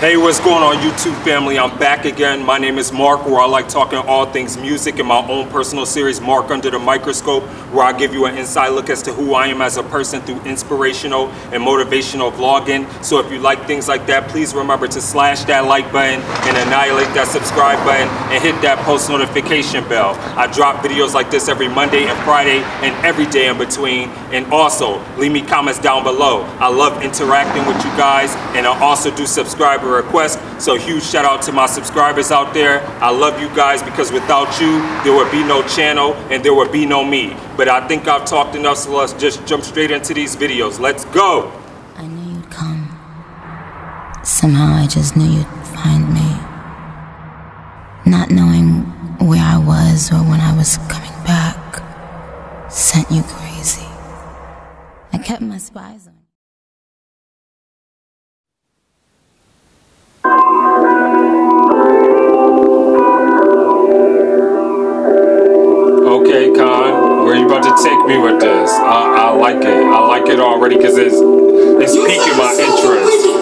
Hey, what's going on, YouTube family? I'm back again. My name is Mark, where I like talking all things music in my own personal series, Mark Under the Microscope, where I give you an inside look as to who I am as a person through inspirational and motivational vlogging. So if you like things like that, please remember to slash that like button and annihilate that subscribe button and hit that post notification bell. I drop videos like this every Monday and Friday and every day in between. And also, leave me comments down below. I love interacting with you guys, and I also do subscriber request. So huge shout out to my subscribers out there. I love you guys, because without you there would be no channel and there would be no me. But I think I've talked enough, so let's just jump straight into these videos. Let's go. I knew you'd come. Somehow I just knew you'd find me. Not knowing where I was or when I was coming back sent you crazy. I kept my spies on you. Okay, K.A.A.N, where you about to take me with this? I like it. I like it already because it's piquing my interest.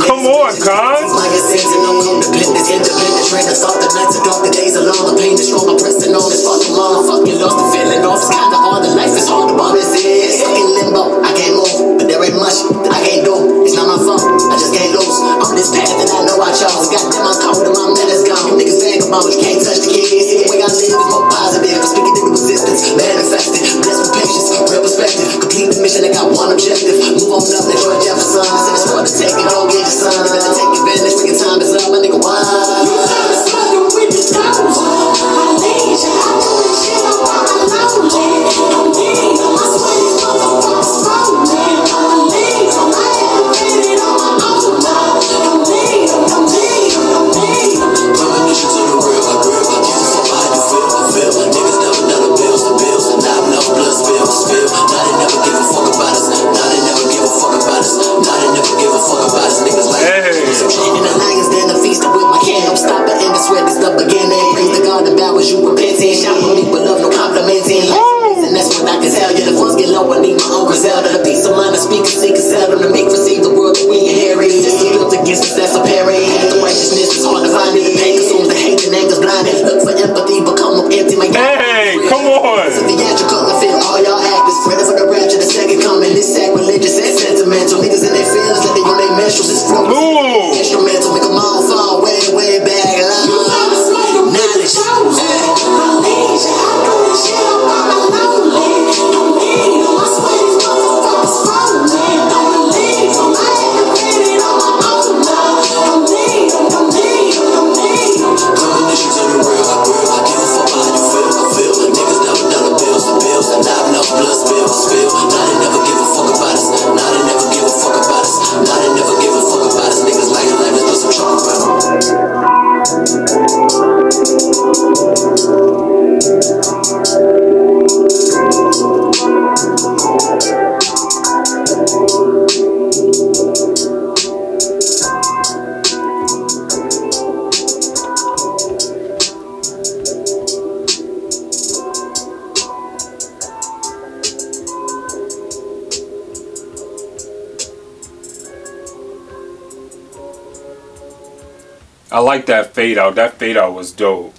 Come on, K.A.A.N. I like that fade out. That fade out was dope.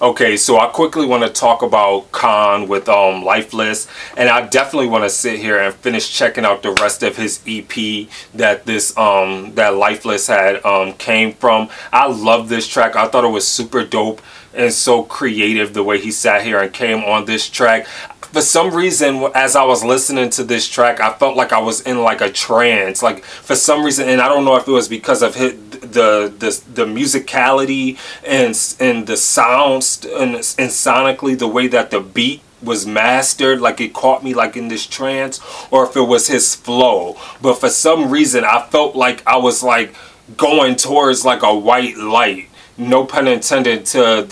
Okay, so I quickly want to talk about K.A.A.N with Lifeless, and I definitely want to sit here and finish checking out the rest of his EP that that Lifeless had came from. I love this track. I thought it was super dope and so creative the way he sat here and came on this track. For some reason, as I was listening to this track, I felt like I was in like a trance. Like for some reason, and I don't know if it was because of the musicality and the sounds and sonically the way that the beat was mastered, like it caught me like in this trance, or if it was his flow. But for some reason, I felt like I was like going towards like a white light. No pun intended to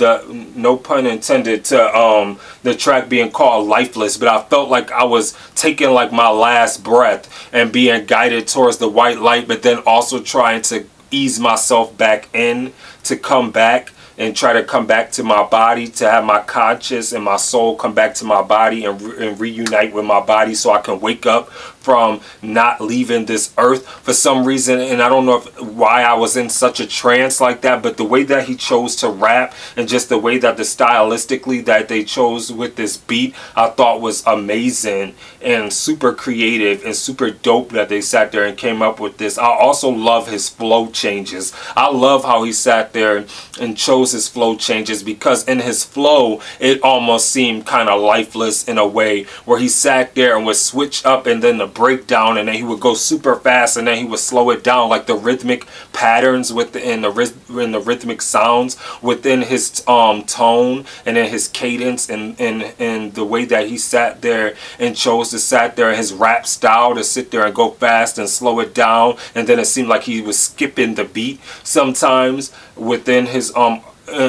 the track being called Lifeless, but I felt like I was taking like my last breath and being guided towards the white light, but then also trying to ease myself back in to come back and try to come back to my body, to have my conscious and my soul come back to my body and reunite with my body so I can wake up from not leaving this earth for some reason. And I don't know why I was in such a trance like that, but the way that he chose to rap and just the way that stylistically that they chose with this beat, I thought was amazing and super creative and super dope that they sat there and came up with this. I also love his flow changes. I love how he sat there and chose his flow changes, because in his flow it almost seemed kind of lifeless in a way, where he sat there and would switch up and then the breakdown, and then he would go super fast and then he would slow it down, like the rhythmic patterns within the rhythmic sounds within his tone and then his cadence and the way that he sat there and chose to sat there, his rap style to sit there and go fast and slow it down, and then it seemed like he was skipping the beat sometimes within his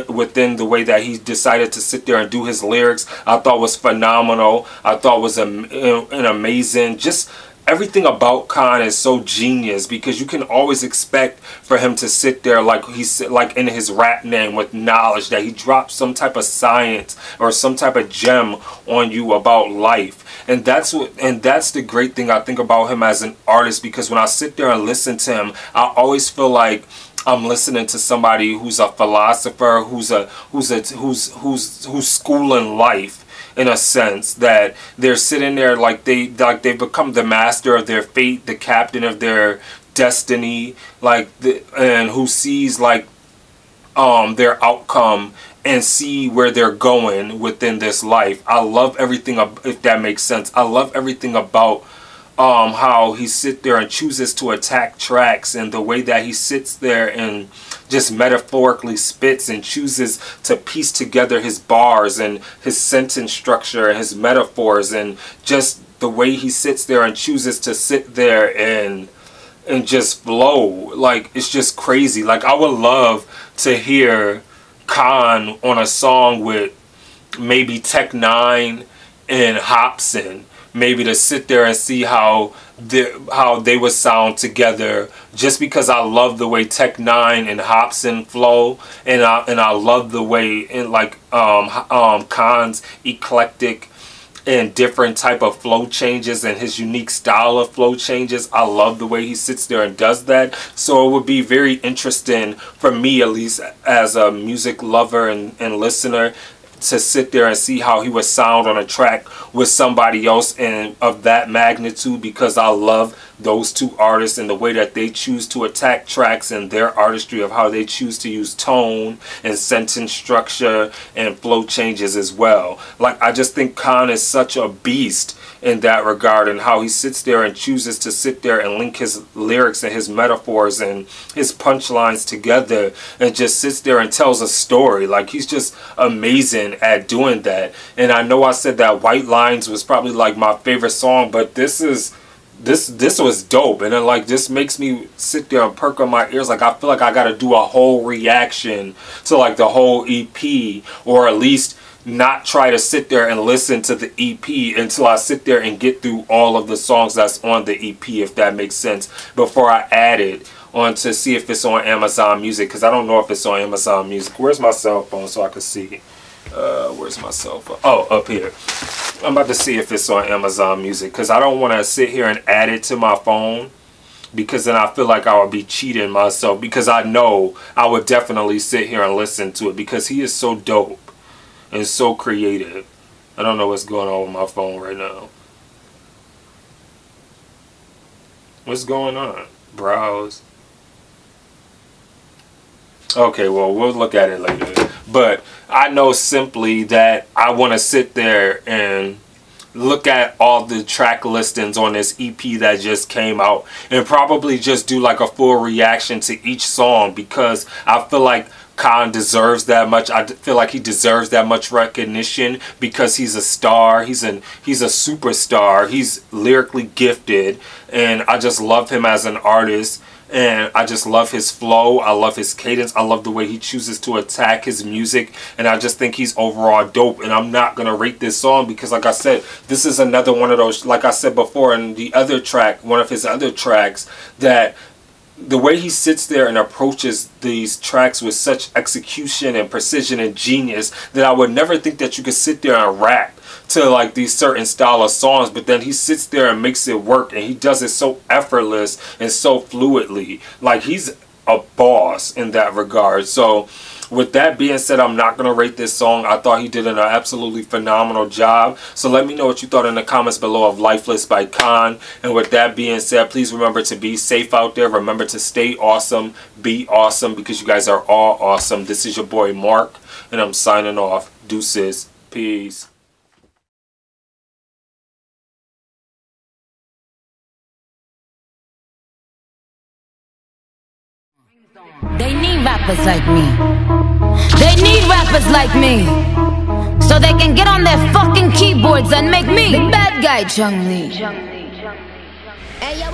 within the way that he decided to sit there and do his lyrics. I thought was phenomenal. I thought was an amazing, just everything about K.A.A.N is so genius, because you can always expect for him to sit there like he said, like in his rap name, with knowledge that he drops some type of science or some type of gem on you about life. And that's the great thing I think about him as an artist, because when I sit there and listen to him, I always feel like I'm listening to somebody who's a philosopher, who's schooling life, in a sense, that they're sitting there like they've become the master of their fate, the captain of their destiny, and who sees like their outcome and see where they're going within this life. I love everything, if that makes sense. I love everything about how he sits there and chooses to attack tracks, and the way that he sits there and just metaphorically spits and chooses to piece together his bars and his sentence structure and his metaphors, and just the way he sits there and chooses to sit there and just flow. Like, it's just crazy. Like, I would love to hear K.A.A.N on a song with maybe Tech-9 and Hopsin, maybe to sit there and see how they would sound together, just because I love the way Tech-9 and Hopsin flow, and I love the way in like K.A.A.N's eclectic and different type of flow changes and his unique style of flow changes. I love the way he sits there and does that. So it would be very interesting for me, at least as a music lover and listener, to sit there and see how he would sound on a track with somebody else and of that magnitude, because I love those two artists and the way that they choose to attack tracks and their artistry of how they choose to use tone and sentence structure and flow changes as well. Like, I just think K.A.A.N is such a beast in that regard, and how he sits there and chooses to sit there and link his lyrics and his metaphors and his punchlines together, and just sits there and tells a story. Like, he's just amazing at doing that. And I know I said that White Lines was probably like my favorite song, but this was dope, and then like this makes me sit there and perk on my ears. Like, I feel like I gotta do a whole reaction to like the whole EP, or at least not try to sit there and listen to the EP until I sit there and get through all of the songs that's on the EP, if that makes sense, before I add it on to see if it's on Amazon Music, because I don't know if it's on Amazon Music. Where's my cell phone so I can see? Where's my cell phone? Oh, up here. I'm about to see if it's on Amazon Music, because I don't want to sit here and add it to my phone, because then I feel like I would be cheating myself, because I know I would definitely sit here and listen to it, because he is so dope. and so creative. I don't know what's going on with my phone right now. What's going on? Browse. Okay, well, we'll look at it later. But I know simply that I want to sit there and look at all the track listings on this EP that just came out and probably just do like a full reaction to each song, because I feel like K.A.A.N deserves that much. I feel like he deserves that much recognition because he's a star. He's a superstar. He's lyrically gifted, and I just love him as an artist. And I just love his flow. I love his cadence. I love the way he chooses to attack his music. And I just think he's overall dope. And I'm not going to rate this song because, like I said, this is another one of those, like I said before in the other track, one of his other tracks, that the way he sits there and approaches these tracks with such execution and precision and genius that I would never think that you could sit there and rap to like these certain style of songs, but then he sits there and makes it work, and he does it so effortless and so fluidly. Like, he's a boss in that regard. So with that being said, I'm not going to rate this song. I thought he did an absolutely phenomenal job. So let me know what you thought in the comments below of Lifeless by K.A.A.N. And with that being said, please remember to be safe out there. Remember to stay awesome, be awesome, because you guys are all awesome. This is your boy Mark, and I'm signing off. Deuces. Peace. They need rappers like me. They need rappers like me, so they can get on their fucking keyboards and make me the bad guy, Chung Lee. Hey, yo,